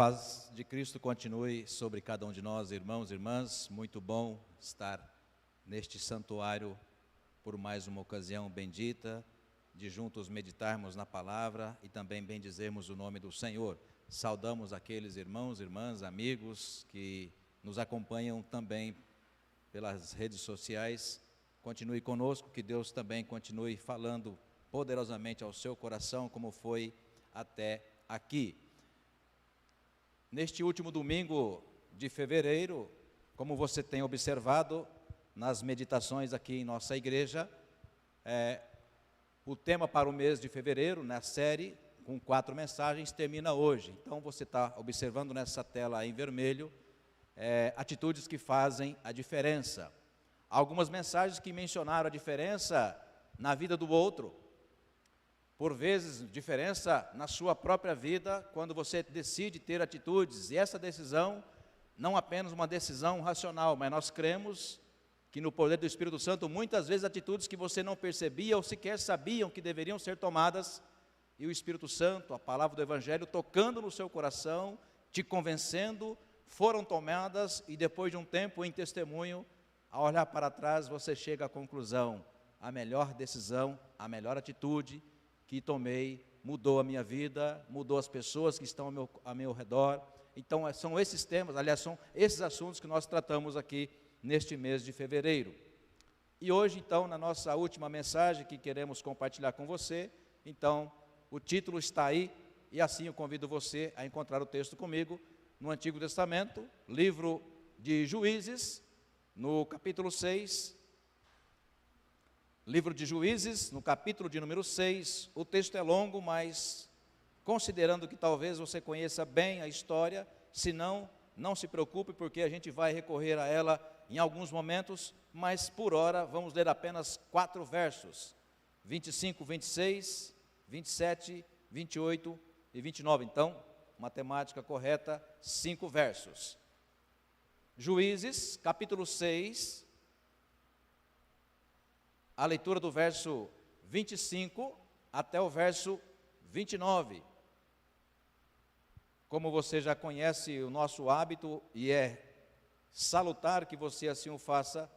Paz de Cristo continue sobre cada um de nós, irmãos e irmãs. Muito bom estar neste santuário por mais uma ocasião bendita, de juntos meditarmos na palavra e também bendizermos o nome do Senhor. Saudamos aqueles irmãos, irmãs, amigos que nos acompanham também pelas redes sociais. Continue conosco, que Deus também continue falando poderosamente ao seu coração, como foi até aqui. Neste último domingo de fevereiro, como você tem observado nas meditações aqui em nossa igreja, o tema para o mês de fevereiro, na série, com 4 mensagens, termina hoje. Então você está observando nessa tela em vermelho, atitudes que fazem a diferença. Algumas mensagens que mencionaram a diferença na vida do outro, por vezes diferença na sua própria vida, quando você decide ter atitudes, e essa decisão, não apenas uma decisão racional, mas nós cremos que no poder do Espírito Santo, muitas vezes atitudes que você não percebia ou sequer sabiam que deveriam ser tomadas, e o Espírito Santo, a palavra do Evangelho, tocando no seu coração, te convencendo, foram tomadas, e depois de um tempo em testemunho, ao olhar para trás, você chega à conclusão: a melhor decisão, a melhor atitude que tomei, mudou a minha vida, mudou as pessoas que estão ao meu redor. Então são esses temas, aliás, são esses assuntos que nós tratamos aqui neste mês de fevereiro. E hoje, então, na nossa última mensagem que queremos compartilhar com você, então, o título está aí, e assim eu convido você a encontrar o texto comigo, no Antigo Testamento, livro de Juízes, no capítulo 6, livro de Juízes, no capítulo de número 6, o texto é longo, mas considerando que talvez você conheça bem a história, se não, não se preocupe, porque a gente vai recorrer a ela em alguns momentos, mas por hora vamos ler apenas 4 versos, 25, 26, 27, 28 e 29, então, matemática correta, 5 versos. Juízes, capítulo 6, a leitura do verso 25 até o verso 29. Como você já conhece o nosso hábito, e é salutar que você assim o faça,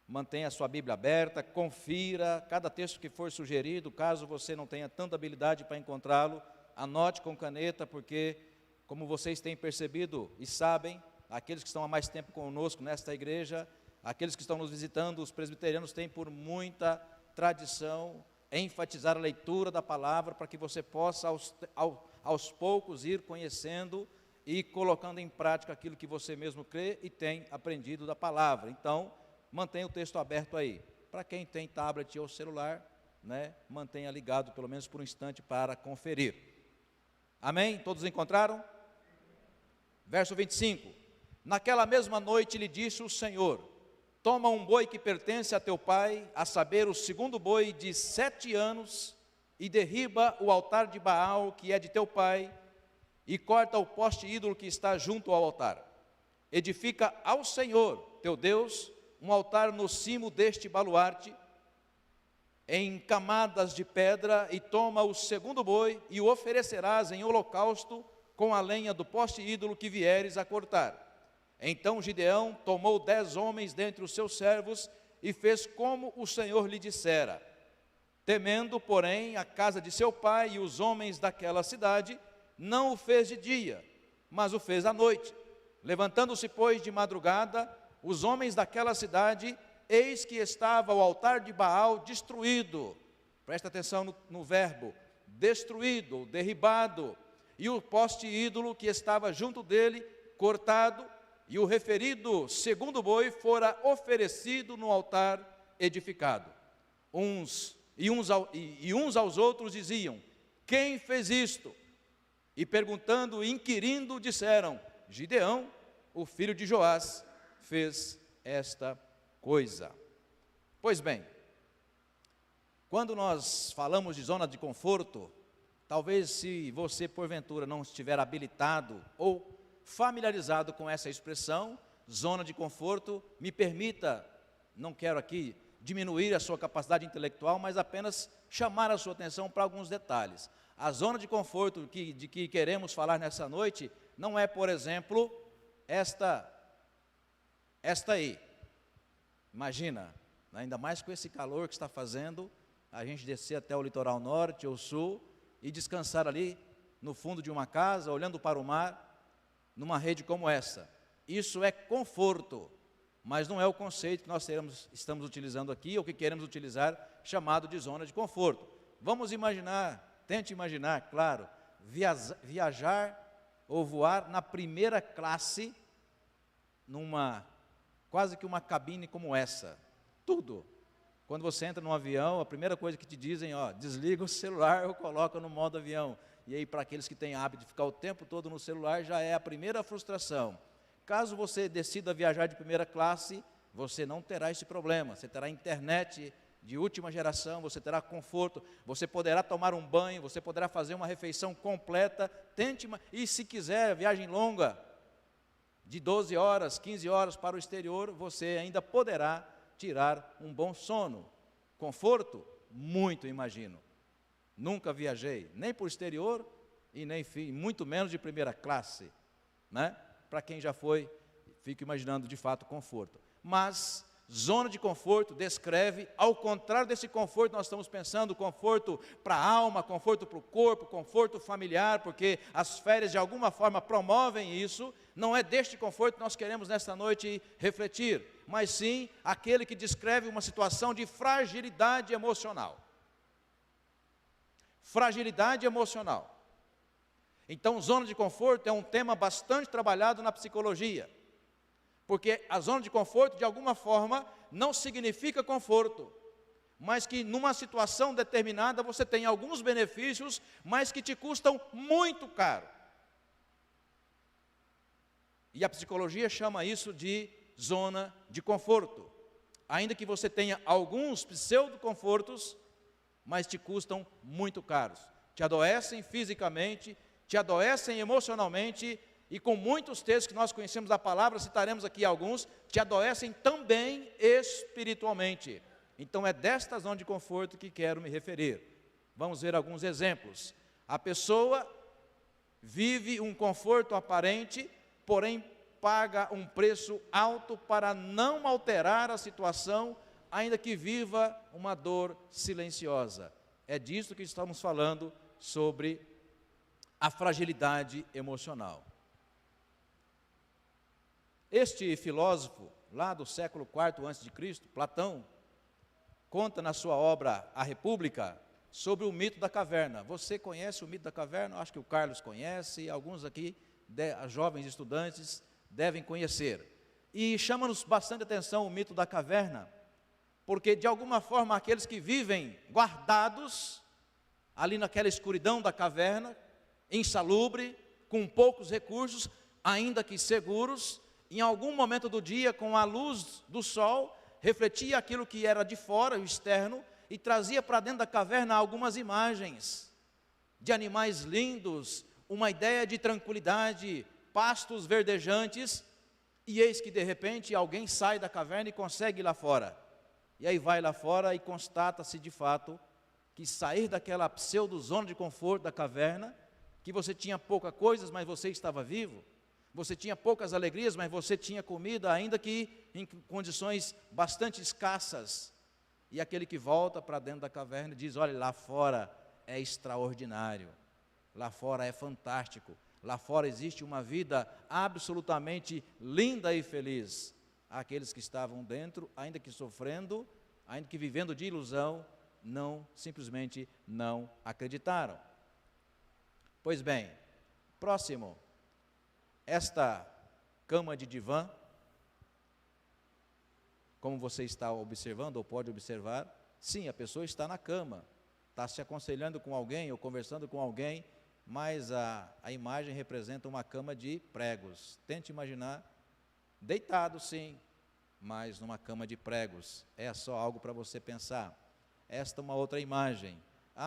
mantenha a sua Bíblia aberta, confira cada texto que for sugerido, caso você não tenha tanta habilidade para encontrá-lo, anote com caneta, porque, como vocês têm percebido e sabem, aqueles que estão há mais tempo conosco nesta igreja, aqueles que estão nos visitando, os presbiterianos têm por muita tradição enfatizar a leitura da palavra, para que você possa aos poucos ir conhecendo e colocando em prática aquilo que você mesmo crê e tem aprendido da palavra. Então, mantenha o texto aberto aí. Para quem tem tablet ou celular, mantenha ligado pelo menos por um instante para conferir. Amém? Todos encontraram? Verso 25. Naquela mesma noite lhe disse o Senhor: toma um boi que pertence a teu pai, a saber, o segundo boi de 7 anos, e derriba o altar de Baal, que é de teu pai, e corta o poste ídolo que está junto ao altar. Edifica ao Senhor, teu Deus, um altar no cimo deste baluarte, em camadas de pedra, e toma o segundo boi, e o oferecerás em holocausto, com a lenha do poste ídolo que vieres a cortar. Então Gideão tomou 10 homens dentre os seus servos e fez como o Senhor lhe dissera. Temendo, porém, a casa de seu pai e os homens daquela cidade, não o fez de dia, mas o fez à noite. Levantando-se, pois, de madrugada, os homens daquela cidade, eis que estava o altar de Baal destruído. Presta atenção no verbo, destruído, derribado, e o poste ídolo que estava junto dele, cortado, e o referido segundo boi fora oferecido no altar edificado. Uns aos outros diziam: quem fez isto? E perguntando e inquirindo, disseram: Gideão, o filho de Joás, fez esta coisa. Pois bem, quando nós falamos de zona de conforto, talvez se você porventura não estiver habilitado ou familiarizado com essa expressão, zona de conforto, me permita, não quero aqui diminuir a sua capacidade intelectual, mas apenas chamar a sua atenção para alguns detalhes. A zona de conforto de que queremos falar nessa noite não é, por exemplo, esta aí. Imagina, ainda mais com esse calor que está fazendo, a gente descer até o litoral norte ou sul e descansar ali no fundo de uma casa, olhando para o mar, numa rede como essa. Isso é conforto, mas não é o conceito que nós estamos utilizando aqui, ou que queremos utilizar, chamado de zona de conforto. Vamos imaginar, tente imaginar, claro, viajar ou voar na primeira classe, numa quase que uma cabine como essa. Tudo. Quando você entra num avião, a primeira coisa que te dizem, desliga o celular ou coloca no modo avião. E aí, para aqueles que têm hábito de ficar o tempo todo no celular, já é a primeira frustração. Caso você decida viajar de primeira classe, você não terá esse problema. Você terá internet de última geração, você terá conforto, você poderá tomar um banho, você poderá fazer uma refeição completa, e se quiser, viagem longa, de 12 horas, 15 horas para o exterior, você ainda poderá tirar um bom sono. Conforto? Muito, imagino. Nunca viajei, nem por exterior, e nem muito menos de primeira classe, né? Para quem já foi, fico imaginando de fato conforto. Mas zona de conforto descreve, ao contrário desse conforto, nós estamos pensando conforto para a alma, conforto para o corpo, conforto familiar, porque as férias de alguma forma promovem isso. Não é deste conforto que nós queremos nesta noite refletir, mas sim aquele que descreve uma situação de fragilidade emocional. Fragilidade emocional. Então, zona de conforto é um tema bastante trabalhado na psicologia, porque a zona de conforto, de alguma forma, não significa conforto, mas que numa situação determinada você tem alguns benefícios, mas que te custam muito caro. E a psicologia chama isso de zona de conforto. Ainda que você tenha alguns pseudo-confortos, mas te custam muito caros. Te adoecem fisicamente, te adoecem emocionalmente, e com muitos textos que nós conhecemos da palavra, citaremos aqui alguns, te adoecem também espiritualmente. Então é desta zona de conforto que quero me referir. Vamos ver alguns exemplos. A pessoa vive um conforto aparente, porém paga um preço alto para não alterar a situação, ainda que viva uma dor silenciosa. É disso que estamos falando sobre a fragilidade emocional. Este filósofo, lá do século IV a.C., Platão, conta na sua obra A República sobre o mito da caverna. Você conhece o mito da caverna? Acho que o Carlos conhece, alguns aqui, jovens estudantes, devem conhecer. E chama-nos bastante atenção o mito da caverna, porque de alguma forma aqueles que vivem guardados ali naquela escuridão da caverna, insalubre, com poucos recursos, ainda que seguros, em algum momento do dia, com a luz do sol, refletia aquilo que era de fora, o externo, e trazia para dentro da caverna algumas imagens de animais lindos, uma ideia de tranquilidade, pastos verdejantes, e eis que de repente alguém sai da caverna e consegue ir lá fora. E aí vai lá fora e constata-se de fato que sair daquela pseudo-zona de conforto da caverna, que você tinha pouca coisa, mas você estava vivo, você tinha poucas alegrias, mas você tinha comida, ainda que em condições bastante escassas. E aquele que volta para dentro da caverna diz: olha, lá fora é extraordinário, lá fora é fantástico, lá fora existe uma vida absolutamente linda e feliz. Aqueles que estavam dentro, ainda que sofrendo, ainda que vivendo de ilusão, simplesmente não acreditaram. Pois bem, próximo. Esta cama de divã, como você está observando ou pode observar, sim, a pessoa está na cama, está se aconselhando com alguém ou conversando com alguém, mas a imagem representa uma cama de pregos. Tente imaginar, deitado sim, mas numa cama de pregos. É só algo para você pensar. Esta é uma outra imagem.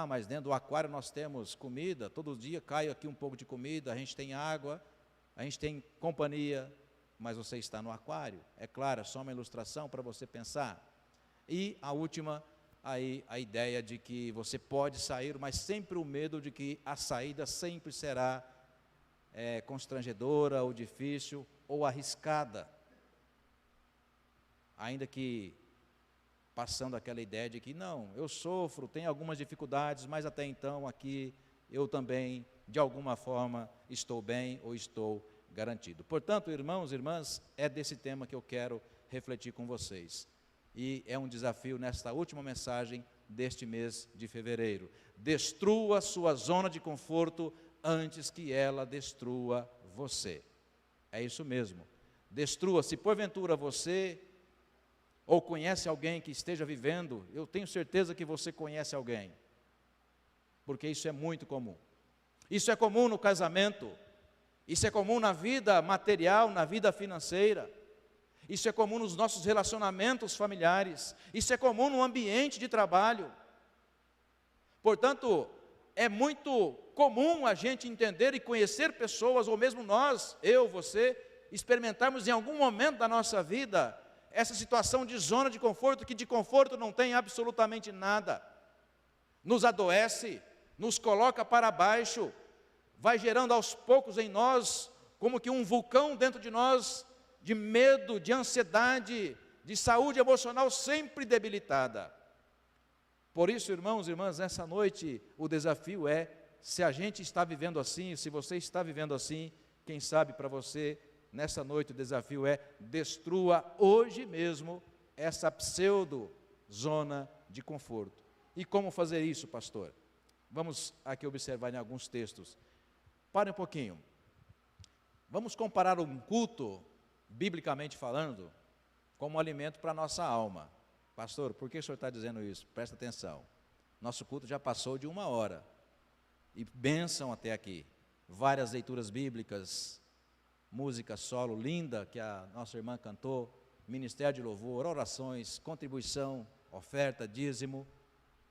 Mas dentro do aquário nós temos comida, todo dia cai aqui um pouco de comida, a gente tem água, a gente tem companhia, mas você está no aquário. É claro, é só uma ilustração para você pensar. E a última, aí, a ideia de que você pode sair, mas sempre o medo de que a saída sempre será constrangedora, ou difícil, ou arriscada. Ainda que passando aquela ideia de que, não, eu sofro, tenho algumas dificuldades, mas até então aqui eu também, de alguma forma, estou bem ou estou garantido. Portanto, irmãos e irmãs, é desse tema que eu quero refletir com vocês. E é um desafio nesta última mensagem deste mês de fevereiro. Destrua sua zona de conforto antes que ela destrua você. É isso mesmo. Destrua, se porventura você ou conhece alguém que esteja vivendo, eu tenho certeza que você conhece alguém, porque isso é muito comum. Isso é comum no casamento, isso é comum na vida material, na vida financeira, isso é comum nos nossos relacionamentos familiares, isso é comum no ambiente de trabalho. Portanto, é muito comum a gente entender e conhecer pessoas, ou mesmo nós, eu, você, experimentarmos em algum momento da nossa vida essa situação de zona de conforto, que de conforto não tem absolutamente nada. Nos adoece, nos coloca para baixo, vai gerando aos poucos em nós, como que um vulcão dentro de nós, de medo, de ansiedade, de saúde emocional sempre debilitada. Por isso, irmãos e irmãs, nessa noite o desafio é, se a gente está vivendo assim, se você está vivendo assim, quem sabe para você, nessa noite o desafio é, destrua hoje mesmo essa pseudo-zona de conforto. E como fazer isso, pastor? Vamos aqui observar em alguns textos. Pare um pouquinho. Vamos comparar um culto, biblicamente falando, como alimento para a nossa alma. Pastor, por que o senhor está dizendo isso? Presta atenção. Nosso culto já passou de 1 hora. E bênção até aqui. Várias leituras bíblicas, música solo linda que a nossa irmã cantou, ministério de louvor, orações, contribuição, oferta, dízimo,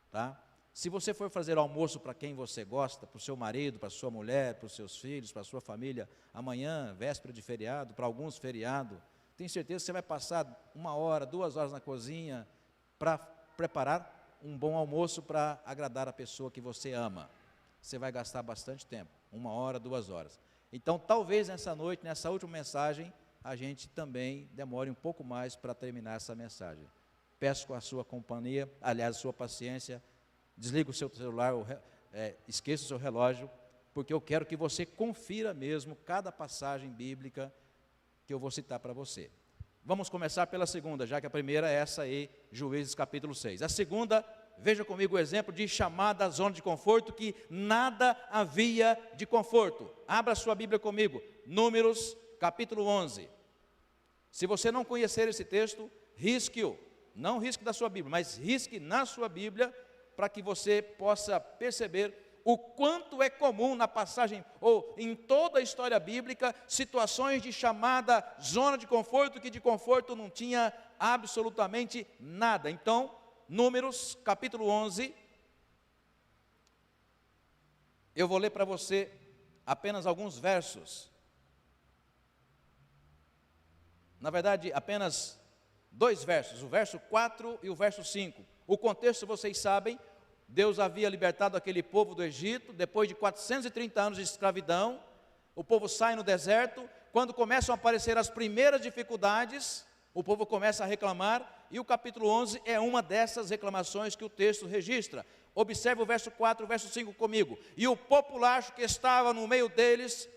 tá? Se você for fazer almoço para quem você gosta, para o seu marido, para a sua mulher, para os seus filhos, para a sua família, amanhã, véspera de feriado, para alguns feriado, tenho certeza que você vai passar 1 hora, 2 horas na cozinha para preparar um bom almoço para agradar a pessoa que você ama. Você vai gastar bastante tempo, 1 hora, 2 horas. Então, talvez nessa noite, nessa última mensagem, a gente também demore um pouco mais para terminar essa mensagem. Peço com a sua companhia, aliás, a sua paciência, desliga o seu celular, esqueça o seu relógio, porque eu quero que você confira mesmo cada passagem bíblica que eu vou citar para você. Vamos começar pela segunda, já que a primeira é essa aí, Juízes capítulo 6. A segunda, veja comigo o exemplo de chamada zona de conforto, que nada havia de conforto. Abra sua Bíblia comigo, Números capítulo 11. Se você não conhecer esse texto, risque-o, não risque da sua Bíblia, mas risque na sua Bíblia, para que você possa perceber o quanto é comum na passagem, ou em toda a história bíblica, situações de chamada zona de conforto, que de conforto não tinha absolutamente nada. Então, Números, capítulo 11, eu vou ler para você apenas alguns versos. Na verdade, apenas 2 versos, o verso 4 e o verso 5. O contexto vocês sabem, Deus havia libertado aquele povo do Egito, depois de 430 anos de escravidão, o povo sai no deserto, quando começam a aparecer as primeiras dificuldades, o povo começa a reclamar, e o capítulo 11 é uma dessas reclamações que o texto registra. Observe o verso 4 e o verso 5 comigo. E o populacho que estava no meio deles,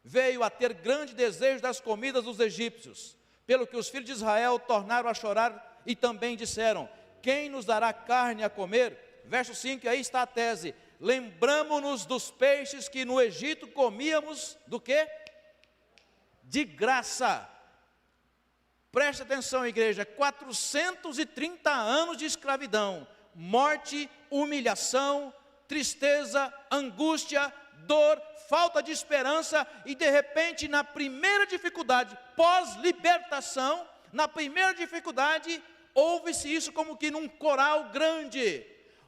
veio a ter grande desejo das comidas dos egípcios, pelo que os filhos de Israel tornaram a chorar, e também disseram, quem nos dará carne a comer? Verso 5, aí está a tese, lembramo-nos dos peixes que no Egito comíamos, do quê? De graça. Preste atenção, igreja, 430 anos de escravidão, morte, humilhação, tristeza, angústia, dor, falta de esperança, e de repente na primeira dificuldade, pós-libertação, na primeira dificuldade, ouve-se isso como que num coral grande,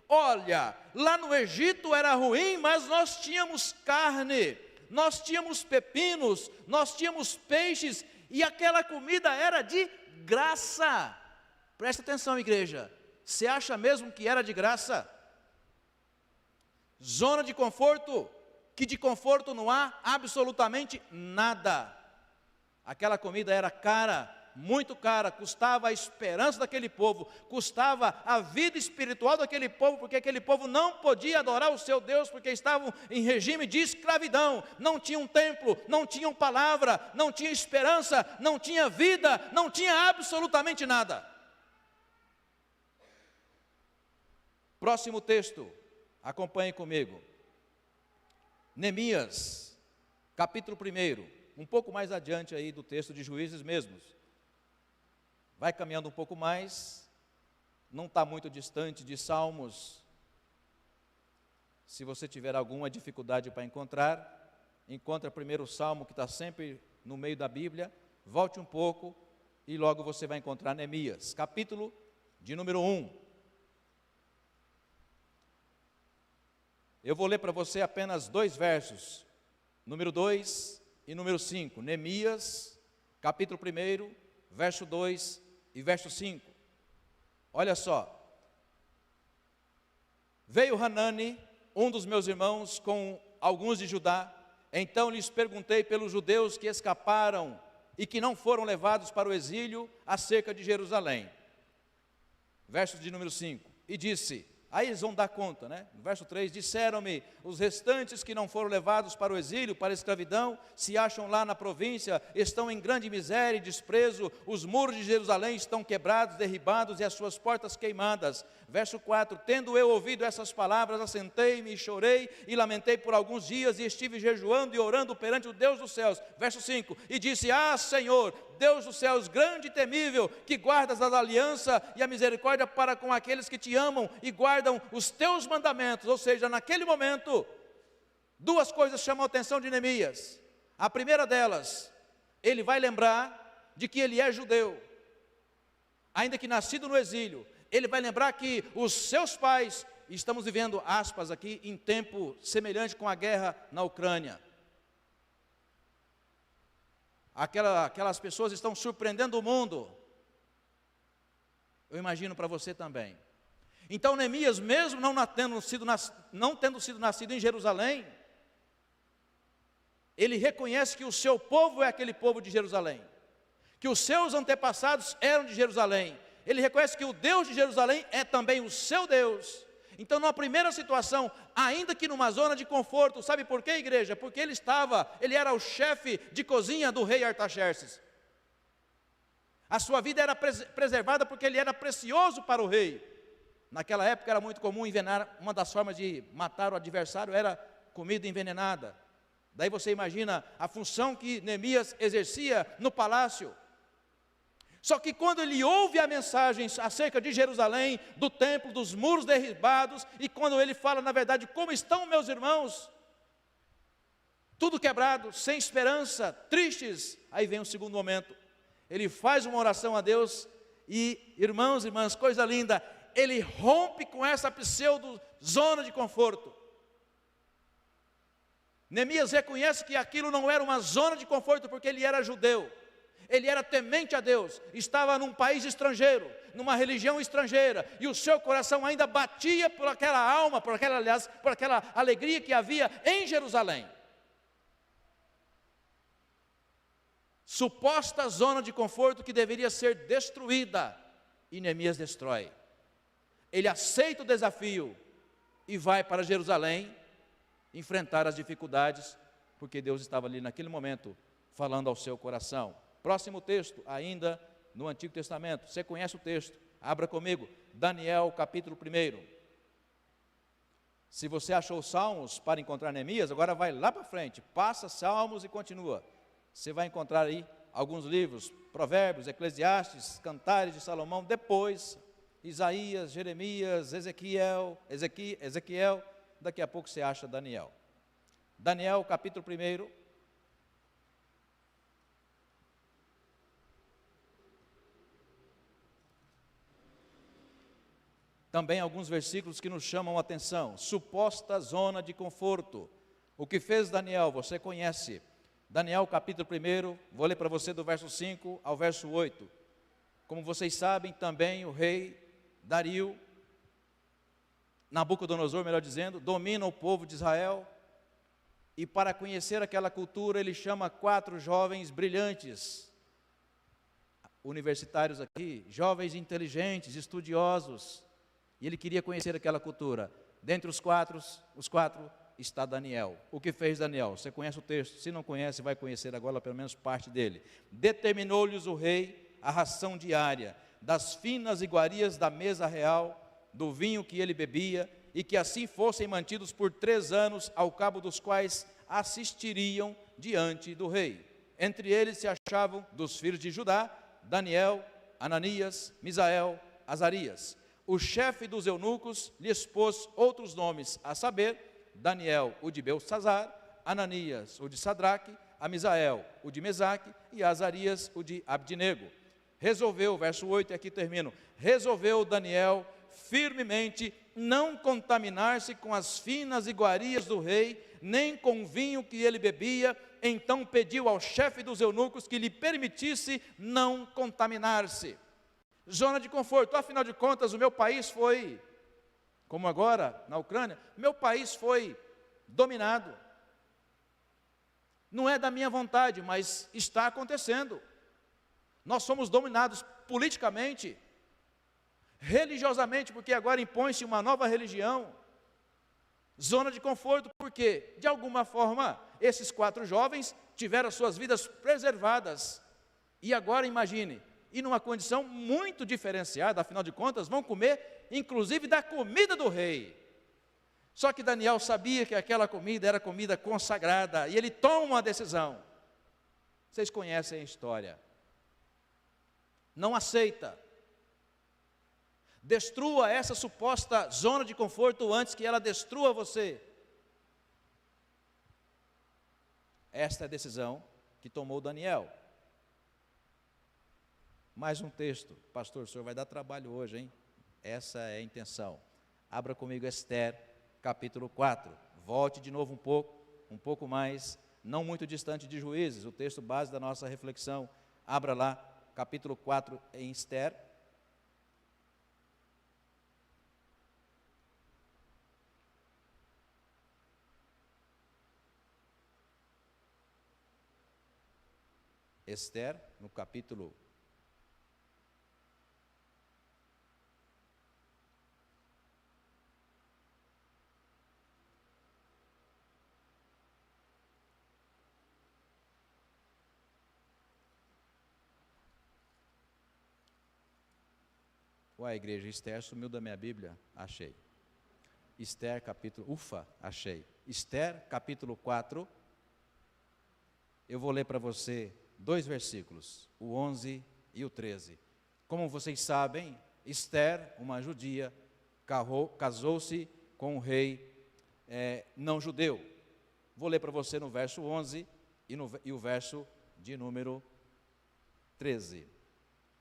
olha, lá no Egito era ruim, mas nós tínhamos carne, nós tínhamos pepinos, nós tínhamos peixes, e aquela comida era de graça. Presta atenção, igreja, você acha mesmo que era de graça? Zona de conforto, que de conforto não há absolutamente nada. Aquela comida era cara, muito cara, custava a esperança daquele povo, custava a vida espiritual daquele povo, porque aquele povo não podia adorar o seu Deus, porque estavam em regime de escravidão, não tinham templo, não tinham palavra, não tinha esperança, não tinha vida, não tinha absolutamente nada. Próximo texto, acompanhe comigo. Neemias, capítulo 1, um pouco mais adiante aí do texto de Juízes mesmos. Vai caminhando um pouco mais, não está muito distante de Salmos. Se você tiver alguma dificuldade para encontrar, encontra primeiro o Salmo que está sempre no meio da Bíblia, volte um pouco e logo você vai encontrar Neemias, capítulo de número 1. Eu vou ler para você apenas 2 versos, número 2 e número 5. Neemias, capítulo 1, verso 2 e verso 5. Olha só. Veio Hanani, um dos meus irmãos, com alguns de Judá. Então lhes perguntei pelos judeus que escaparam e que não foram levados para o exílio acerca de Jerusalém. Verso de número 5. E disse... Aí eles vão dar conta, né? No verso 3, disseram-me, os restantes que não foram levados para o exílio, para a escravidão, se acham lá na província, estão em grande miséria e desprezo, os muros de Jerusalém estão quebrados, derribados e as suas portas queimadas. Verso 4, tendo eu ouvido essas palavras, assentei-me e chorei e lamentei por alguns dias e estive jejuando e orando perante o Deus dos céus. Verso 5, e disse, Senhor, Deus dos céus, grande e temível, que guardas a aliança e a misericórdia para com aqueles que te amam e guardam os teus mandamentos. Ou seja, naquele momento, 2 coisas chamam a atenção de Neemias. A primeira delas, ele vai lembrar de que ele é judeu, ainda que nascido no exílio. Ele vai lembrar que os seus pais, estamos vivendo, aspas aqui, em tempo semelhante com a guerra na Ucrânia. Aquelas pessoas estão surpreendendo o mundo. Eu imagino para você também. Então Neemias, mesmo não tendo sido nascido em Jerusalém, ele reconhece que o seu povo é aquele povo de Jerusalém, que os seus antepassados eram de Jerusalém. Ele reconhece que o Deus de Jerusalém é também o seu Deus. Então, numa primeira situação, ainda que numa zona de conforto, sabe por quê, igreja? Porque ele era o chefe de cozinha do rei Artaxerxes. A sua vida era preservada porque ele era precioso para o rei. Naquela época era muito comum envenenar, uma das formas de matar o adversário era comida envenenada. Daí você imagina a função que Neemias exercia no palácio. Só que quando ele ouve a mensagem acerca de Jerusalém, do templo, dos muros derribados, e quando ele fala, na verdade, como estão meus irmãos, tudo quebrado, sem esperança, tristes, aí vem o segundo momento, ele faz uma oração a Deus, e irmãos e irmãs, coisa linda, ele rompe com essa pseudo zona de conforto. Neemias reconhece que aquilo não era uma zona de conforto, porque ele era judeu. Ele era temente a Deus, estava num país estrangeiro, numa religião estrangeira, e o seu coração ainda batia por aquela alma, por aquela alegria que havia em Jerusalém. Suposta zona de conforto que deveria ser destruída, e Neemias destrói. Ele aceita o desafio e vai para Jerusalém enfrentar as dificuldades, porque Deus estava ali naquele momento falando ao seu coração. Próximo texto, ainda no Antigo Testamento, você conhece o texto, abra comigo, Daniel capítulo 1. Se você achou Salmos para encontrar Neemias, agora vai lá para frente, passa Salmos e continua. Você vai encontrar aí alguns livros, Provérbios, Eclesiastes, Cantares de Salomão, depois Isaías, Jeremias, Ezequiel, daqui a pouco você acha Daniel. Daniel capítulo 1. Também alguns versículos que nos chamam a atenção. Suposta zona de conforto. O que fez Daniel, você conhece. Daniel capítulo 1, vou ler para você do verso 5 ao verso 8. Como vocês sabem, também o rei Dario, Nabucodonosor, melhor dizendo, domina o povo de Israel. E para conhecer aquela cultura, ele chama 4 jovens brilhantes, universitários aqui, jovens inteligentes, estudiosos. E ele queria conhecer aquela cultura. Dentre os quatro está Daniel. O que fez Daniel? Você conhece o texto? Se não conhece, vai conhecer agora pelo menos parte dele. Determinou-lhes o rei a ração diária, das finas iguarias da mesa real, do vinho que ele bebia, e que assim fossem mantidos por 3 anos, ao cabo dos quais assistiriam diante do rei. Entre eles se achavam, dos filhos de Judá, Daniel, Ananias, Misael, Azarias. O chefe dos eunucos lhes pôs outros nomes, a saber, Daniel, o de Beltsazar, Ananias, o de Sadraque, a Misael, o de Mesaque, e a Azarias, o de Abdinego. Resolveu, verso 8, e aqui termino, resolveu Daniel firmemente não contaminar-se com as finas iguarias do rei, nem com o vinho que ele bebia. Então pediu ao chefe dos eunucos que lhe permitisse não contaminar-se. Zona de conforto. Afinal de contas, o meu país foi, como agora na Ucrânia, meu país foi dominado. Não é da minha vontade, mas está acontecendo. Nós somos dominados politicamente, religiosamente, porque agora impõe-se uma nova religião. Zona de conforto, porque, de alguma forma, esses 4 jovens tiveram suas vidas preservadas. E agora imagine, e numa condição muito diferenciada, afinal de contas, vão comer, inclusive, da comida do rei. Só que Daniel sabia que aquela comida era comida consagrada, e ele toma uma decisão. Vocês conhecem a história. Não aceita. Destrua essa suposta zona de conforto antes que ela destrua você. Esta é a decisão que tomou Daniel. Mais um texto. Pastor, o senhor vai dar trabalho hoje, hein? Essa é a intenção. Abra comigo Esther, capítulo 4. Volte de novo um pouco mais, não muito distante de Juízes, o texto base da nossa reflexão. Abra lá, capítulo 4 em Esther. Esther, no capítulo 4. Ué, igreja, Esther sumiu da minha Bíblia? Achei. Esther, capítulo... achei. Esther, capítulo 4. Eu vou ler para você 2 versículos, o 11 e o 13. Como vocês sabem, Esther, uma judia, casou-se com um rei não judeu. Vou ler para você no verso 11 e o verso de número 13.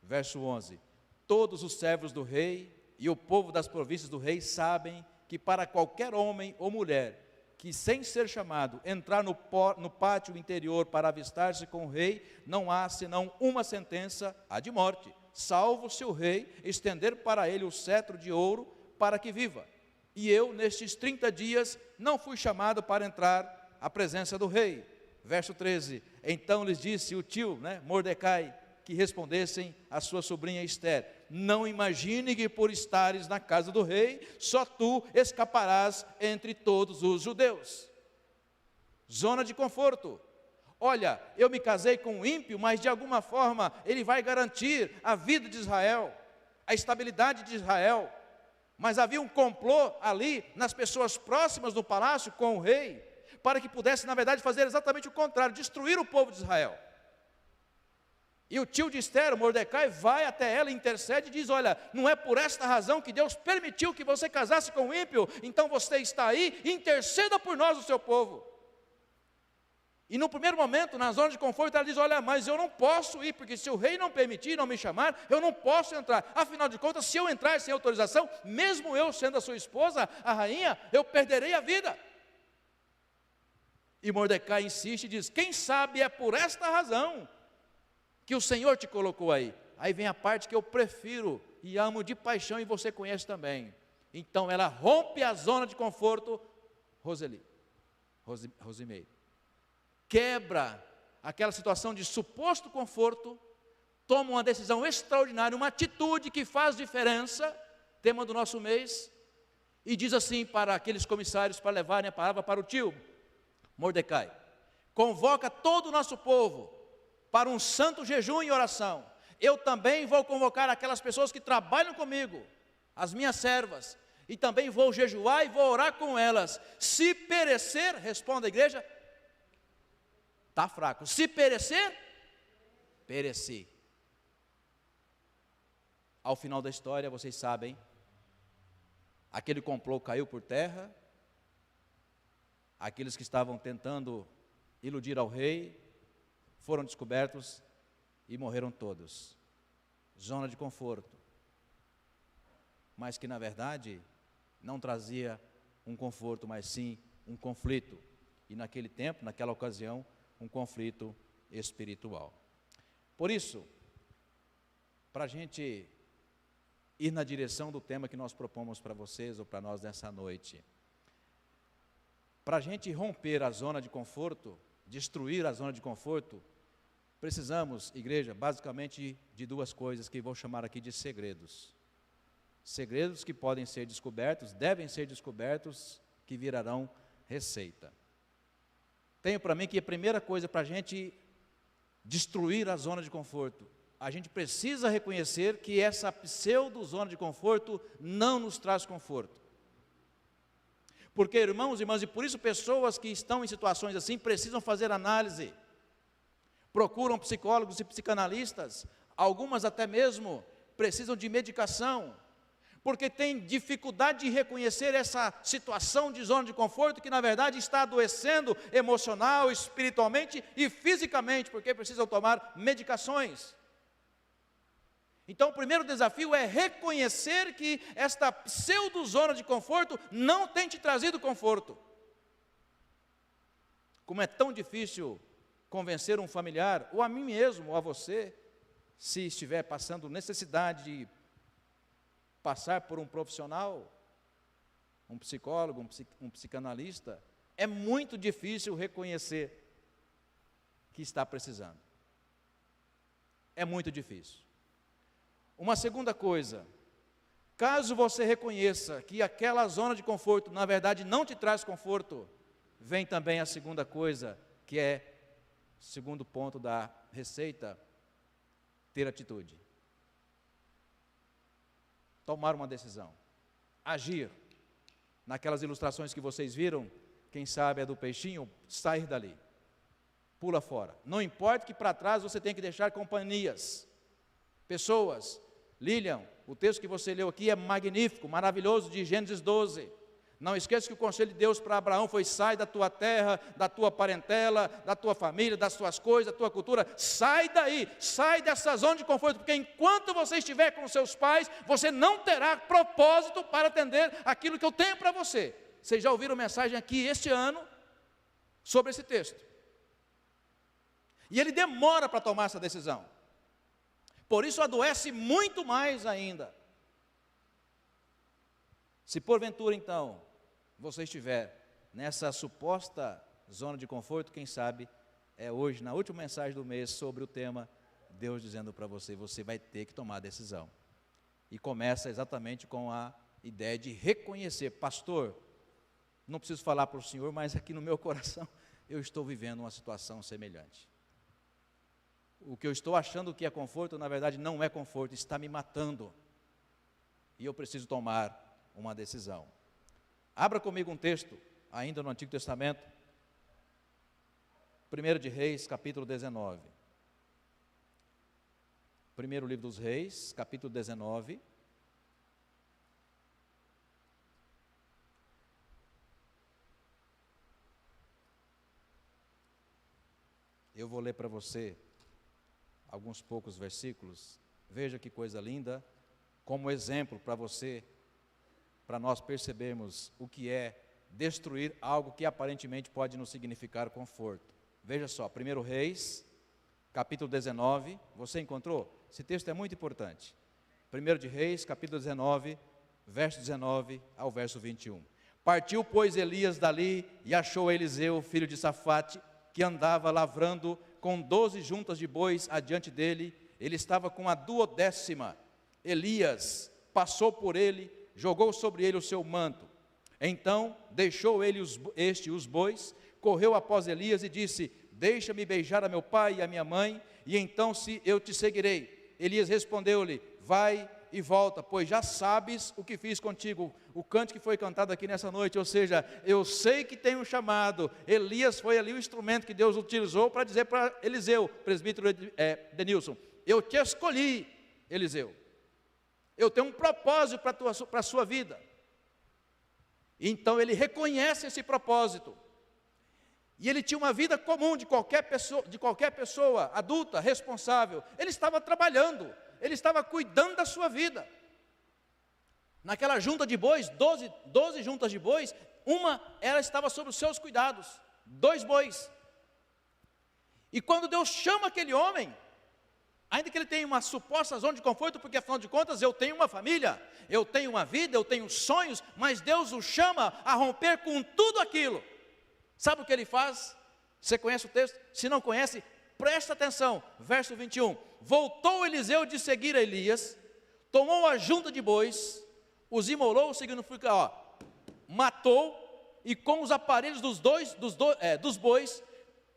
Verso 11. Todos os servos do rei e o povo das províncias do rei sabem que para qualquer homem ou mulher que, sem ser chamado, entrar no pátio interior para avistar-se com o rei, não há senão uma sentença, a de morte, salvo se o rei estender para ele o cetro de ouro para que viva. E eu, nestes 30 dias, não fui chamado para entrar à presença do rei. Verso 13, então lhes disse o tio, Mordecai, que respondessem à sua sobrinha Esther: não imagine que por estares na casa do rei, só tu escaparás entre todos os judeus. Zona de conforto. Olha, eu me casei com um ímpio, mas de alguma forma ele vai garantir a vida de Israel, a estabilidade de Israel. Mas havia um complô ali nas pessoas próximas do palácio com o rei, para que pudesse, na verdade, fazer exatamente o contrário, destruir o povo de Israel. E o tio de Esther, Mordecai, vai até ela, intercede e diz: olha, não é por esta razão que Deus permitiu que você casasse com o ímpio, então você está aí, interceda por nós, o seu povo. E no primeiro momento, na zona de conforto, ela diz: olha, mas eu não posso ir, porque se o rei não permitir, não me chamar, eu não posso entrar. Afinal de contas, se eu entrar sem autorização, mesmo eu sendo a sua esposa, a rainha, eu perderei a vida. E Mordecai insiste e diz: quem sabe é por esta razão que o Senhor te colocou aí. Aí vem a parte que eu prefiro e amo de paixão, e você conhece também. Então ela rompe a zona de conforto, Roseli. Rosimeire. Quebra aquela situação de suposto conforto, toma uma decisão extraordinária, uma atitude que faz diferença, tema do nosso mês, e diz assim para aqueles comissários para levarem a palavra para o tio Mordecai: convoca todo o nosso povo para um santo jejum e oração. Eu também vou convocar aquelas pessoas que trabalham comigo, as minhas servas, e também vou jejuar e vou orar com elas. Se perecer, responde a igreja, está fraco. Se perecer, pereci. Ao final da história, vocês sabem, aquele complô caiu por terra, aqueles que estavam tentando iludir ao rei foram descobertos e morreram todos. Zona de conforto, mas que na verdade não trazia um conforto, mas sim um conflito. E naquele tempo, naquela ocasião, um conflito espiritual. Por isso, para a gente ir na direção do tema que nós propomos para vocês ou para nós nessa noite, para a gente romper a zona de conforto, destruir a zona de conforto, precisamos, igreja, basicamente de duas coisas que vou chamar aqui de segredos. Segredos que podem ser descobertos, devem ser descobertos, que virarão receita. Tenho para mim que a primeira coisa para a gente destruir a zona de conforto, a gente precisa reconhecer que essa pseudo-zona de conforto não nos traz conforto. Porque, irmãos e irmãs, e por isso pessoas que estão em situações assim precisam fazer análise, procuram psicólogos e psicanalistas, algumas até mesmo precisam de medicação, porque tem dificuldade de reconhecer essa situação de zona de conforto que na verdade está adoecendo emocional, espiritualmente e fisicamente, porque precisam tomar medicações. Então o primeiro desafio é reconhecer que esta pseudo-zona de conforto não tem te trazido conforto. Como é tão difícil convencer um familiar, ou a mim mesmo, ou a você, se estiver passando necessidade de passar por um profissional, um psicólogo, um psicanalista, é muito difícil reconhecer que está precisando. É muito difícil. Uma segunda coisa, caso você reconheça que aquela zona de conforto, na verdade, não te traz conforto, vem também a segunda coisa, que é, segundo ponto da receita, ter atitude. Tomar uma decisão, agir. Naquelas ilustrações que vocês viram, quem sabe é do peixinho, sair dali, pula fora. Não importa que para trás você tenha que deixar companhias, pessoas. Lilian, o texto que você leu aqui é magnífico, maravilhoso, de Gênesis 12. Não esqueça que o conselho de Deus para Abraão foi: sai da tua terra, da tua parentela, da tua família, das tuas coisas, da tua cultura, sai daí, sai dessa zona de conforto, porque enquanto você estiver com seus pais, você não terá propósito para atender aquilo que eu tenho para você. Vocês já ouviram mensagem aqui este ano sobre esse texto. E ele demora para tomar essa decisão. Por isso adoece muito mais ainda. Se porventura então você estiver nessa suposta zona de conforto, quem sabe é hoje, na última mensagem do mês, sobre o tema, Deus dizendo para você: você vai ter que tomar a decisão. E começa exatamente com a ideia de reconhecer: pastor, não preciso falar para o senhor, mas aqui no meu coração eu estou vivendo uma situação semelhante. O que eu estou achando que é conforto, na verdade não é conforto, está me matando. E eu preciso tomar uma decisão. Abra comigo um texto, ainda no Antigo Testamento, 1 de Reis, capítulo 19. Primeiro livro dos Reis, capítulo 19. Eu vou ler para você alguns poucos versículos. Veja que coisa linda, como exemplo para você, para nós percebermos o que é destruir algo que aparentemente pode nos significar conforto. Veja só, 1 Reis, capítulo 19, você encontrou? Esse texto é muito importante. 1 de Reis, capítulo 19, verso 19 ao verso 21. Partiu, pois, Elias dali e achou Eliseu, filho de Safate, que andava lavrando com 12 juntas de bois adiante dele. Ele estava com a 12ª. Elias passou por ele, jogou sobre ele o seu manto. Então deixou ele os bois, correu após Elias e disse: deixa-me beijar a meu pai e a minha mãe, e então eu te seguirei. Elias respondeu-lhe: vai e volta, pois já sabes o que fiz contigo. O canto que foi cantado aqui nessa noite, ou seja, eu sei que tem um chamado. Elias foi ali o instrumento que Deus utilizou para dizer para Eliseu, presbítero Denilson: eu te escolhi, Eliseu. Eu tenho um propósito para a sua vida. Então ele reconhece esse propósito. E ele tinha uma vida comum de qualquer pessoa adulta, responsável. Ele estava trabalhando, ele estava cuidando da sua vida. Naquela junta de bois, 12 juntas de bois, ela estava sob os seus cuidados, 2 bois. E quando Deus chama aquele homem, ainda que ele tenha uma suposta zona de conforto, porque afinal de contas eu tenho uma família, eu tenho uma vida, eu tenho sonhos, mas Deus o chama a romper com tudo aquilo. Sabe o que ele faz? Você conhece o texto? Se não conhece, presta atenção, verso 21. Voltou Eliseu de seguir a Elias, tomou a junta de bois, os imolou, significa, matou, e com os aparelhos dos bois,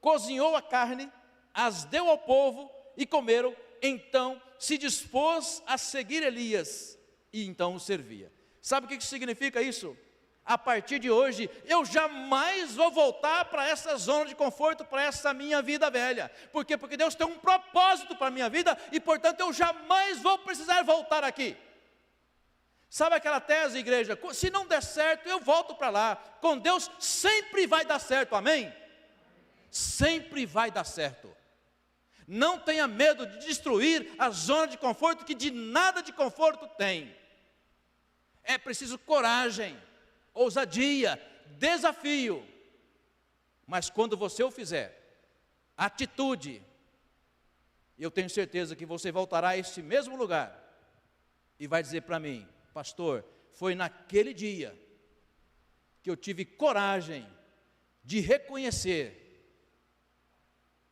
cozinhou a carne, as deu ao povo e comeram. Então se dispôs a seguir Elias e então o servia. Sabe o que significa isso? A partir de hoje, eu jamais vou voltar para essa zona de conforto, para essa minha vida velha. Por quê? Porque Deus tem um propósito para a minha vida e, portanto, eu jamais vou precisar voltar aqui. Sabe aquela tese, igreja? Se não der certo, eu volto para lá. Com Deus sempre vai dar certo, amém? Sempre vai dar certo. Não tenha medo de destruir a zona de conforto, que de nada de conforto tem. É preciso coragem, ousadia, desafio. Mas quando você o fizer, atitude, eu tenho certeza que você voltará a este mesmo lugar e vai dizer para mim: pastor, foi naquele dia que eu tive coragem de reconhecer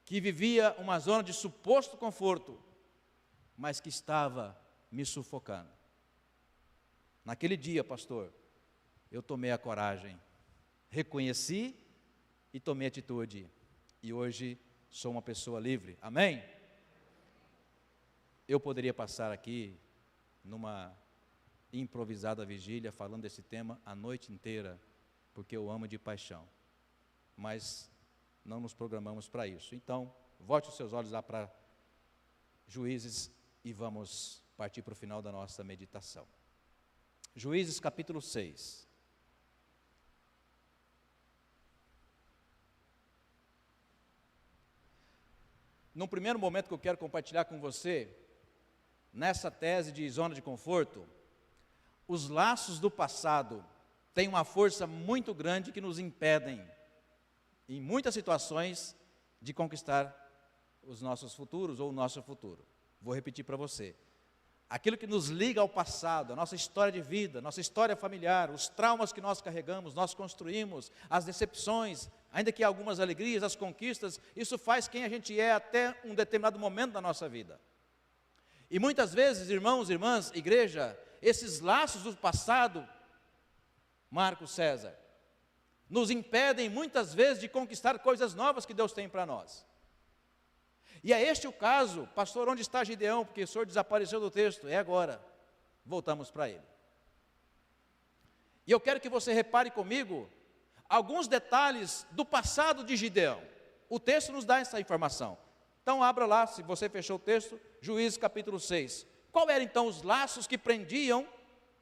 que vivia uma zona de suposto conforto, mas que estava me sufocando. Naquele dia, pastor, eu tomei a coragem, reconheci e tomei atitude, e hoje sou uma pessoa livre, amém? Eu poderia passar aqui numa improvisada vigília falando desse tema a noite inteira, porque eu amo de paixão, mas não nos programamos para isso. Então, volte os seus olhos lá para Juízes e vamos partir para o final da nossa meditação. Juízes capítulo 6. Num primeiro momento que eu quero compartilhar com você, nessa tese de zona de conforto, os laços do passado têm uma força muito grande que nos impedem, em muitas situações, de conquistar os nossos futuros ou o nosso futuro. Vou repetir para você. Aquilo que nos liga ao passado, a nossa história de vida, nossa história familiar, os traumas que nós carregamos, nós construímos, as decepções, ainda que algumas alegrias, as conquistas, isso faz quem a gente é até um determinado momento da nossa vida. E muitas vezes, irmãos, irmãs, igreja, esses laços do passado, Marcos César, nos impedem muitas vezes de conquistar coisas novas que Deus tem para nós. E é este o caso, pastor, onde está Gideão? Porque o senhor desapareceu do texto, é agora, voltamos para ele. E eu quero que você repare comigo alguns detalhes do passado de Gideão. O texto nos dá essa informação. Então abra lá, se você fechou o texto, Juízes capítulo 6. Qual eram então os laços que prendiam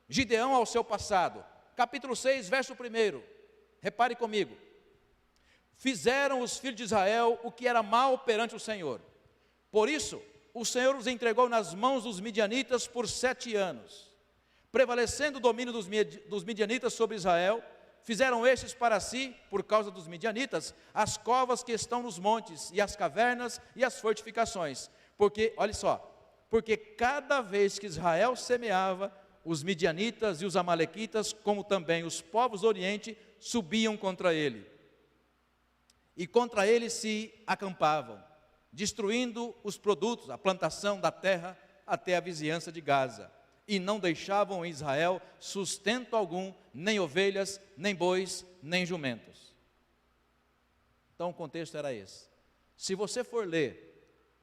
Gideão ao seu passado? Capítulo 6, verso 1. Repare comigo. Fizeram os filhos de Israel o que era mal perante o Senhor. Por isso, o Senhor os entregou nas mãos dos midianitas por 7 anos. Prevalecendo o domínio dos midianitas sobre Israel, fizeram estes para si, por causa dos midianitas, as covas que estão nos montes, e as cavernas e as fortificações. Porque, olha só, porque cada vez que Israel semeava, os midianitas e os amalequitas, como também os povos do Oriente, subiam contra ele. E contra ele se acampavam, destruindo os produtos, a plantação da terra, até a vizinhança de Gaza. E não deixavam em Israel sustento algum, nem ovelhas, nem bois, nem jumentos. Então o contexto era esse. Se você for ler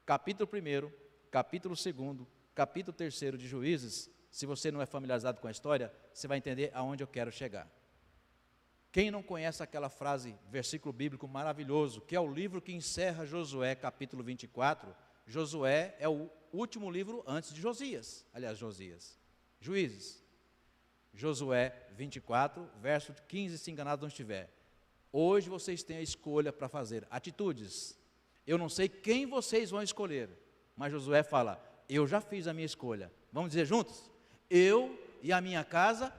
capítulo 1, capítulo 2, capítulo 3 de Juízes, se você não é familiarizado com a história, você vai entender aonde eu quero chegar. Quem não conhece aquela frase, versículo bíblico maravilhoso, que é o livro que encerra Josué, capítulo 24, Josué é o último livro antes de Josias, Juízes. Josué 24, verso 15, se enganado não estiver. Hoje vocês têm a escolha para fazer atitudes. Eu não sei quem vocês vão escolher, mas Josué fala, eu já fiz a minha escolha. Vamos dizer juntos? Eu e a minha casa.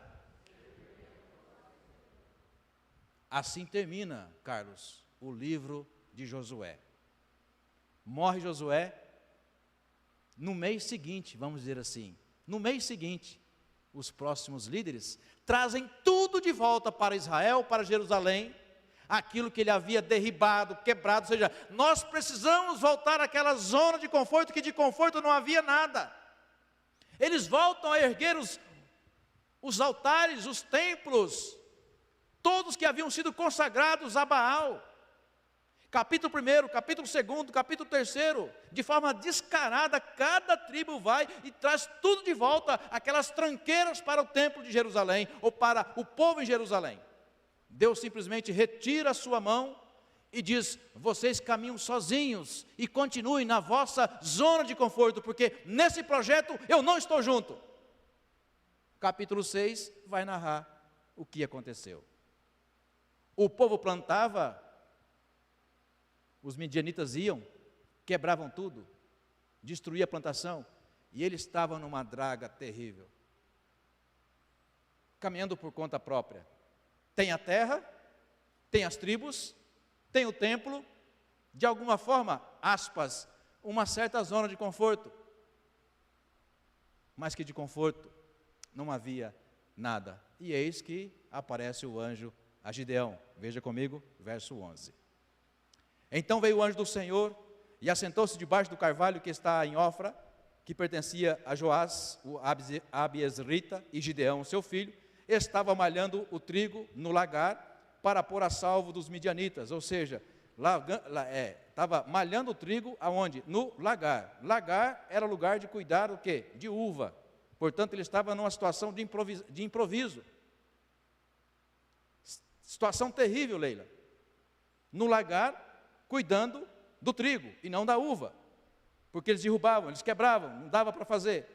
Assim termina, Carlos, o livro de Josué. Morre Josué, no mês seguinte, vamos dizer assim, no mês seguinte, os próximos líderes trazem tudo de volta para Israel, para Jerusalém, aquilo que ele havia derribado, quebrado, ou seja, nós precisamos voltar àquela zona de conforto, que de conforto não havia nada. Eles voltam a erguer os altares, os templos, todos que haviam sido consagrados a Baal. Capítulo 1, capítulo 2, capítulo 3, de forma descarada, cada tribo vai e traz tudo de volta, aquelas tranqueiras para o templo de Jerusalém, ou para o povo em Jerusalém. Deus simplesmente retira a sua mão e diz, vocês caminham sozinhos e continuem na vossa zona de conforto, porque nesse projeto eu não estou junto. Capítulo 6 vai narrar o que aconteceu. O povo plantava, os midianitas iam, quebravam tudo, destruía a plantação, e eles estavam numa draga terrível, caminhando por conta própria. Tem a terra, tem as tribos, tem o templo, de alguma forma, aspas, uma certa zona de conforto, mas que de conforto não havia nada. E eis que aparece o anjo a Gideão. Veja comigo, verso 11. Então veio o anjo do Senhor e assentou-se debaixo do carvalho que está em Ofra, que pertencia a Joás, o Abiezrita, e Gideão, seu filho, estava malhando o trigo no lagar para pôr a salvo dos midianitas, ou seja, estava malhando o trigo aonde? No lagar. Lagar era lugar de cuidar o quê? De uva. Portanto, ele estava numa situação de improviso. Situação terrível, Leila. No lagar, cuidando do trigo e não da uva, porque eles derrubavam, eles quebravam, não dava para fazer.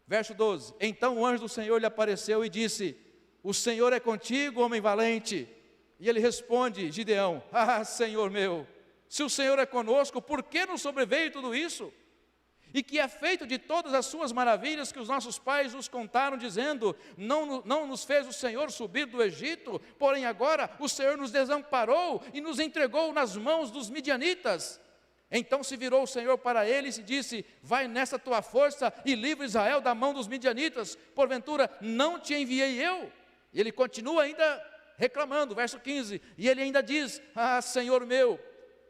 Verso 12, então o anjo do Senhor lhe apareceu e disse, o Senhor é contigo, homem valente. E ele responde, Gideão, Senhor meu, se o Senhor é conosco, por que nos sobreveio tudo isso? E que é feito de todas as suas maravilhas que os nossos pais nos contaram, dizendo, não nos fez o Senhor subir do Egito, porém agora o Senhor nos desamparou e nos entregou nas mãos dos midianitas. Então se virou o Senhor para ele e disse, vai nessa tua força e livra Israel da mão dos midianitas, porventura não te enviei eu? E ele continua ainda reclamando, verso 15, e ele ainda diz, Senhor meu,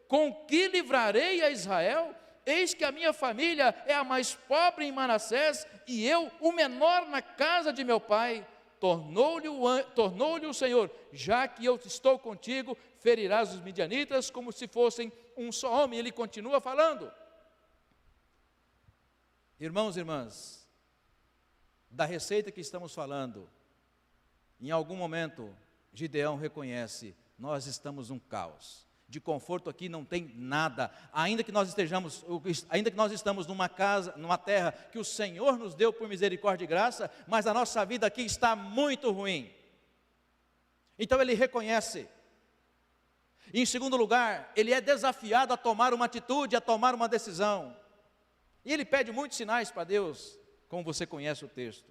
com que livrarei a Israel? Eis que a minha família é a mais pobre em Manassés, e eu, o menor na casa de meu pai. Tornou-lhe o Senhor, já que eu estou contigo, ferirás os midianitas como se fossem um só homem. Ele continua falando. Irmãos e irmãs, da receita que estamos falando, em algum momento, Gideão reconhece, nós estamos num caos. De conforto aqui não tem nada, ainda que nós estamos numa casa, numa terra que o Senhor nos deu por misericórdia e graça, mas a nossa vida aqui está muito ruim. Então ele reconhece. E em segundo lugar, ele é desafiado a tomar uma atitude, a tomar uma decisão. E ele pede muitos sinais para Deus, como você conhece o texto,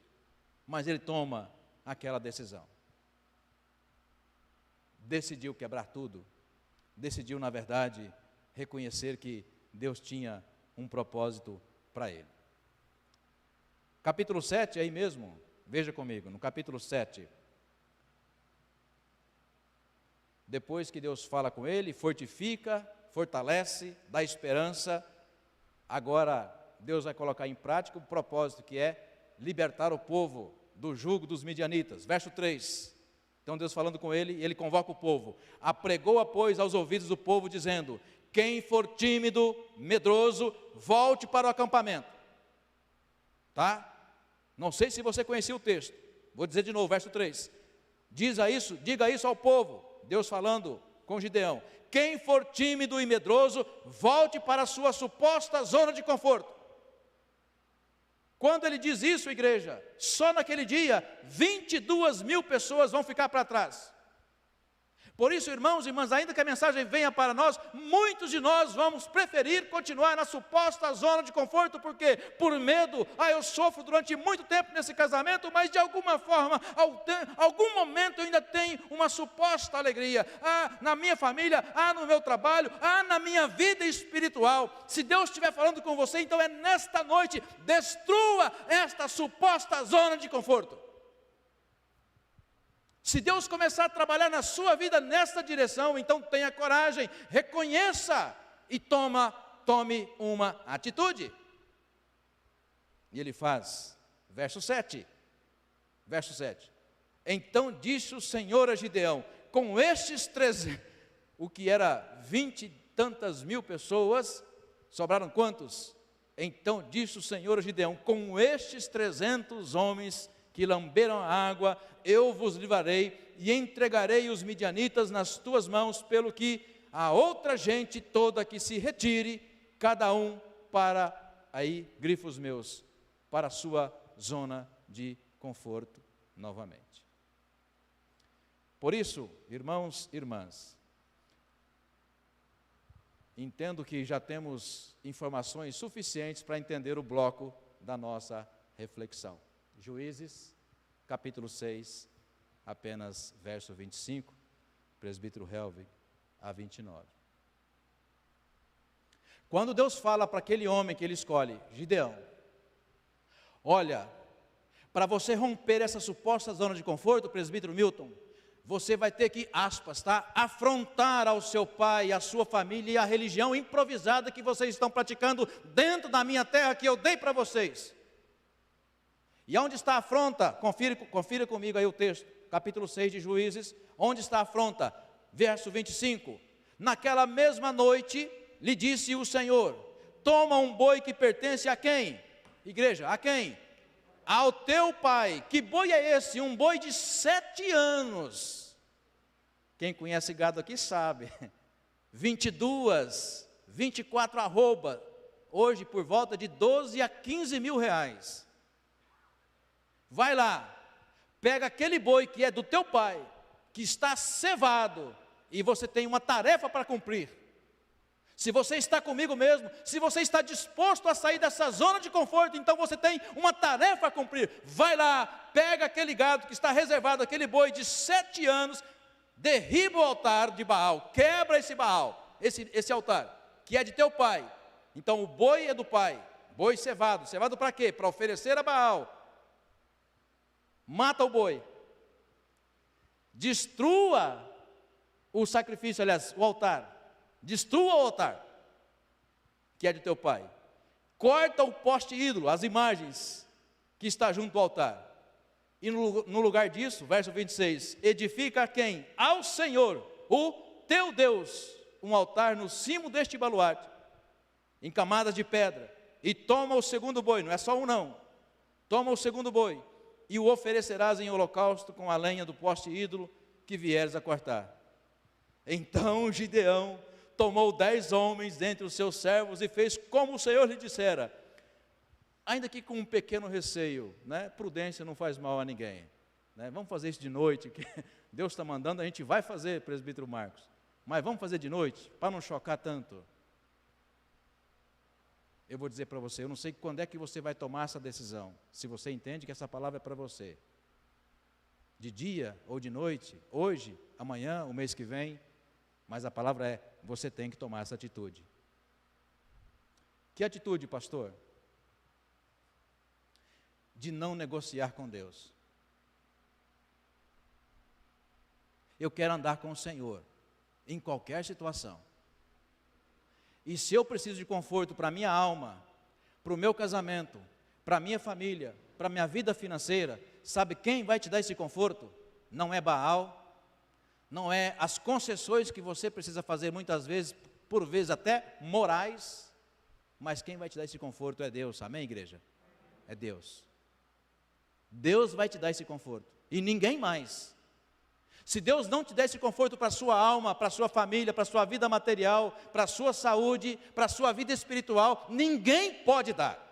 mas ele toma aquela decisão. Decidiu quebrar tudo. Decidiu, na verdade, reconhecer que Deus tinha um propósito para ele. Capítulo 7, aí mesmo, Veja comigo, no capítulo 7. Depois que Deus fala com ele, fortifica, fortalece, dá esperança, agora Deus vai colocar em prática o propósito que é libertar o povo do jugo dos midianitas. Verso 3. Então Deus falando com ele, ele convoca o povo. Apregou-a, pois, aos ouvidos do povo, dizendo: quem for tímido, medroso, volte para o acampamento. Tá? Não sei se você conhecia o texto. Vou dizer de novo, verso 3. Diga isso ao povo. Deus falando com Gideão: quem for tímido e medroso, volte para a sua suposta zona de conforto. Quando ele diz isso, igreja, só naquele dia, 22 mil pessoas vão ficar para trás. Por isso, irmãos e irmãs, ainda que a mensagem venha para nós, muitos de nós vamos preferir continuar na suposta zona de conforto, porque por medo, eu sofro durante muito tempo nesse casamento, mas de alguma forma, algum momento eu ainda tenho uma suposta alegria, na minha família, no meu trabalho, na minha vida espiritual. Se Deus estiver falando com você, então é nesta noite, destrua esta suposta zona de conforto. Se Deus começar a trabalhar na sua vida nessa direção, então tenha coragem, reconheça e tome uma atitude. E ele faz, verso 7. Então disse o Senhor a Gideão: com estes 300, o que era 20 e tantas mil pessoas, sobraram quantos? Então disse o Senhor a Gideão: com estes 300 homens que lamberam a água, eu vos livrarei e entregarei os midianitas nas tuas mãos, pelo que a outra gente toda que se retire, cada um para, aí, grifos meus, para a sua zona de conforto novamente. Por isso, irmãos e irmãs, entendo que já temos informações suficientes para entender o bloco da nossa reflexão. Juízes, capítulo 6, apenas verso 25, presbítero Helvig, a 29. Quando Deus fala para aquele homem que ele escolhe, Gideão, olha, para você romper essa suposta zona de conforto, presbítero Milton, você vai ter que, aspas, tá, afrontar ao seu pai, à sua família e à religião improvisada que vocês estão praticando dentro da minha terra que eu dei para vocês. E onde está a afronta? Confira comigo aí o texto, capítulo 6 de Juízes. Onde está a afronta? Verso 25. Naquela mesma noite, lhe disse o Senhor: toma um boi que pertence a quem? Igreja, a quem? Ao teu pai. Que boi é esse? Um boi de 7 anos. Quem conhece gado aqui sabe. 22, 24 arroba. Hoje por volta de 12 a 15 mil reais. Vai lá, pega aquele boi que é do teu pai, que está cevado, e você tem uma tarefa para cumprir. Se você está comigo mesmo, se você está disposto a sair dessa zona de conforto, então você tem uma tarefa a cumprir. Vai lá, pega aquele gado que está reservado, aquele boi de 7 anos, derriba o altar de Baal, quebra esse Baal, esse altar, que é de teu pai. Então o boi é do pai, boi cevado. Cevado para quê? Para oferecer a Baal. Mata o boi, destrua o sacrifício, aliás, o altar, destrua o altar, que é de teu pai, corta o poste ídolo, as imagens que está junto ao altar, e no lugar disso, verso 26, edifica a quem? Ao Senhor, o teu Deus, um altar no cimo deste baluarte, em camadas de pedra, e toma o segundo boi, não é só um não, toma o segundo boi, e o oferecerás em holocausto com a lenha do poste ídolo que vieres a cortar. Então Gideão tomou 10 homens dentre os seus servos e fez como o Senhor lhe dissera, ainda que com um pequeno receio, né? Prudência não faz mal a ninguém, né? Vamos fazer isso de noite, que Deus está mandando, a gente vai fazer, presbítero Marcos, mas vamos fazer de noite, para não chocar tanto. Eu vou dizer para você, eu não sei quando é que você vai tomar essa decisão, se você entende que essa palavra é para você, de dia ou de noite, hoje, amanhã, o mês que vem, mas a palavra é, você tem que tomar essa atitude. Que atitude, pastor? De não negociar com Deus. Eu quero andar com o Senhor, em qualquer situação. E se eu preciso de conforto para a minha alma, para o meu casamento, para a minha família, para a minha vida financeira, sabe quem vai te dar esse conforto? Não é Baal, não é as concessões que você precisa fazer muitas vezes, por vezes até morais, mas quem vai te dar esse conforto é Deus, amém, igreja? É Deus. Deus vai te dar esse conforto, e ninguém mais. Se Deus não te der esse conforto para a sua alma, para a sua família, para a sua vida material, para a sua saúde, para a sua vida espiritual, ninguém pode dar.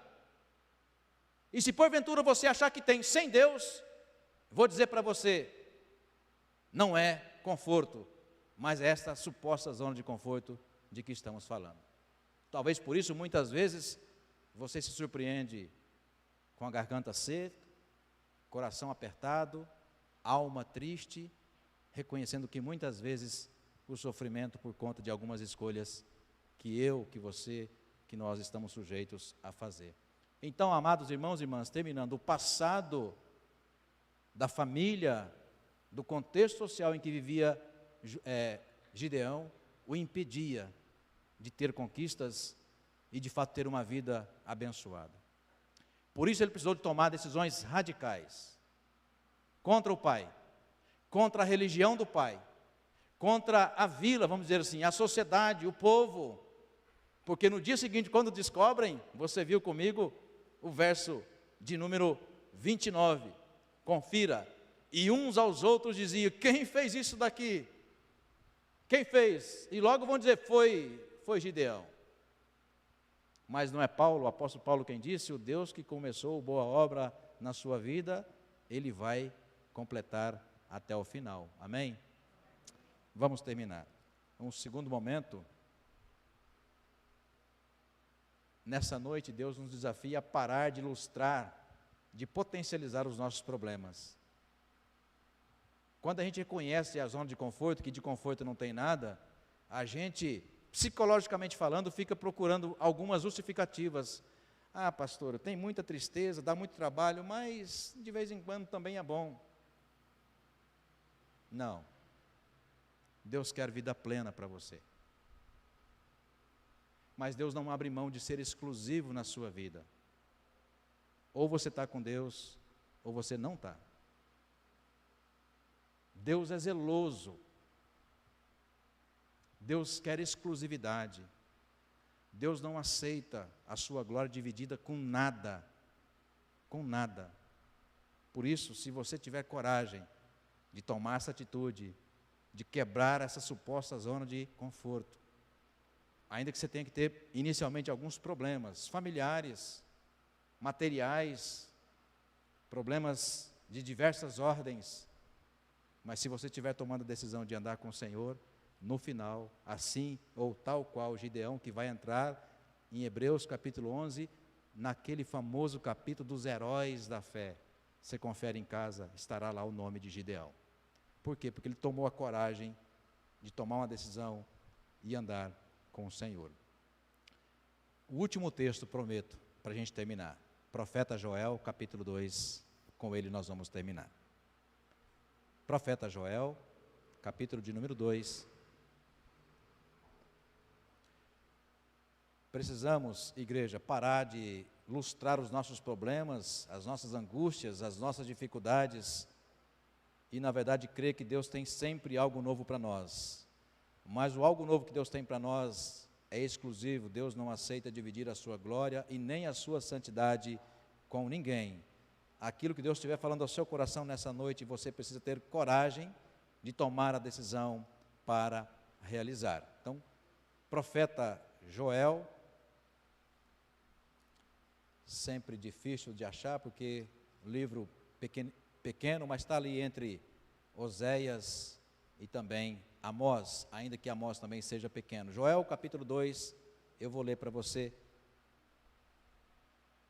E se porventura você achar que tem sem Deus, vou dizer para você, não é conforto, mas é esta suposta zona de conforto de que estamos falando. Talvez por isso, muitas vezes, você se surpreende com a garganta seca, coração apertado, alma triste, reconhecendo que muitas vezes o sofrimento por conta de algumas escolhas que eu, que você, que nós estamos sujeitos a fazer. Então, amados irmãos e irmãs, terminando, o passado da família, do contexto social em que vivia Gideão, o impedia de ter conquistas e de fato ter uma vida abençoada. Por isso ele precisou de tomar decisões radicais, contra o pai, contra a religião do pai, contra a vila, vamos dizer assim, a sociedade, o povo, porque no dia seguinte, quando descobrem, você viu comigo o verso de número 29, confira, e uns aos outros diziam, quem fez isso daqui? Quem fez? E logo vão dizer, foi Gideão. Mas não é Paulo, o apóstolo Paulo quem disse, o Deus que começou boa obra na sua vida, Ele vai completar até o final, amém? Vamos terminar. Um segundo momento, nessa noite Deus nos desafia a parar de ilustrar, de potencializar os nossos problemas. Quando a gente reconhece a zona de conforto, que de conforto não tem nada, a gente, psicologicamente falando, fica procurando algumas justificativas. Ah, pastor, tem muita tristeza, dá muito trabalho, mas de vez em quando também é bom. Não. Deus quer vida plena para você. Mas Deus não abre mão de ser exclusivo na sua vida. Ou você está com Deus, ou você não está. Deus é zeloso. Deus quer exclusividade. Deus não aceita a sua glória dividida com nada. Com nada. Por isso, se você tiver coragem de tomar essa atitude, de quebrar essa suposta zona de conforto, ainda que você tenha que ter inicialmente alguns problemas familiares, materiais, problemas de diversas ordens, mas se você estiver tomando a decisão de andar com o Senhor, no final, assim ou tal qual Gideão, que vai entrar em Hebreus capítulo 11, naquele famoso capítulo dos heróis da fé, você confere em casa, estará lá o nome de Gideão. Por quê? Porque ele tomou a coragem de tomar uma decisão e andar com o Senhor. O último texto, prometo, para a gente terminar. Profeta Joel, capítulo 2, com ele nós vamos terminar. Profeta Joel, capítulo de número 2. Precisamos, igreja, parar de lustrar os nossos problemas, as nossas angústias, as nossas dificuldades, e na verdade crer que Deus tem sempre algo novo para nós. Mas o algo novo que Deus tem para nós é exclusivo. Deus não aceita dividir a sua glória e nem a sua santidade com ninguém. Aquilo que Deus estiver falando ao seu coração nessa noite, você precisa ter coragem de tomar a decisão para realizar. Então, profeta Joel, sempre difícil de achar, porque o livro pequeno, mas está ali entre Oséias e também Amós, ainda que Amós também seja pequeno. Joel capítulo 2, eu vou ler para você,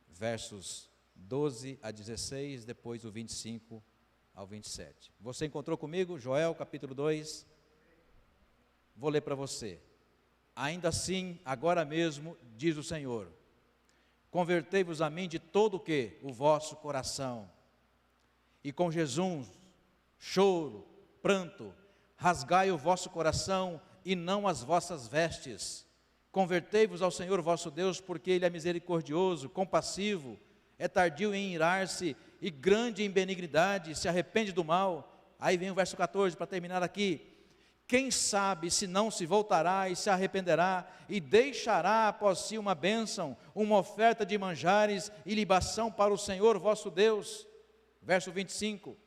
versos 12 a 16, depois o 25 ao 27. Você encontrou comigo? Joel capítulo 2, vou ler para você. Ainda assim, agora mesmo, diz o Senhor, convertei-vos a mim de todo o que? O vosso coração, e com jejum, choro, pranto, rasgai o vosso coração e não as vossas vestes. Convertei-vos ao Senhor vosso Deus, porque Ele é misericordioso, compassivo, é tardio em irar-se e grande em benignidade, se arrepende do mal. Aí vem o verso 14 para terminar aqui. Quem sabe se não se voltará e se arrependerá e deixará após si uma bênção, uma oferta de manjares e libação para o Senhor vosso Deus. Verso 25.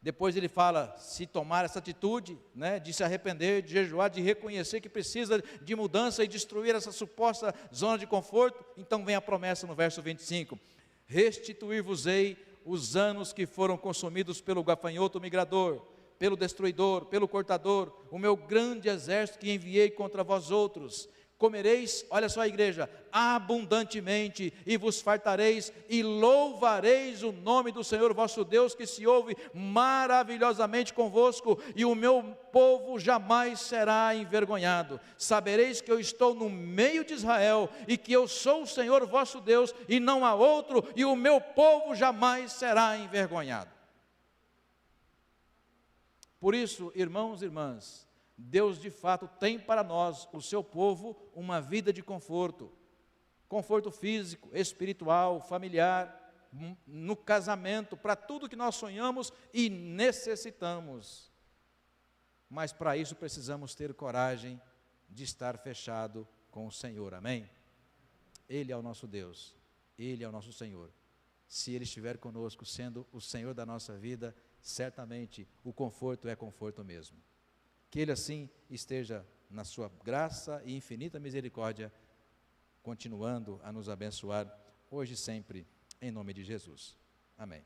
Depois ele fala, se tomar essa atitude, de se arrepender, de jejuar, de reconhecer que precisa de mudança e destruir essa suposta zona de conforto, então vem a promessa no verso 25, restituir-vos-ei os anos que foram consumidos pelo gafanhoto migrador, pelo destruidor, pelo cortador, o meu grande exército que enviei contra vós outros. Comereis, olha só a igreja, abundantemente, e vos fartareis, e louvareis o nome do Senhor vosso Deus, que se ouve maravilhosamente convosco, e o meu povo jamais será envergonhado. Sabereis que eu estou no meio de Israel, e que eu sou o Senhor vosso Deus, e não há outro, e o meu povo jamais será envergonhado. Por isso, irmãos e irmãs, Deus de fato tem para nós, o seu povo, uma vida de conforto. Conforto físico, espiritual, familiar, no casamento, para tudo que nós sonhamos e necessitamos. Mas para isso precisamos ter coragem de estar fechado com o Senhor, amém? Ele é o nosso Deus, Ele é o nosso Senhor. Se Ele estiver conosco, sendo o Senhor da nossa vida, certamente o conforto é conforto mesmo. Que Ele assim esteja na sua graça e infinita misericórdia, continuando a nos abençoar, hoje e sempre, em nome de Jesus. Amém.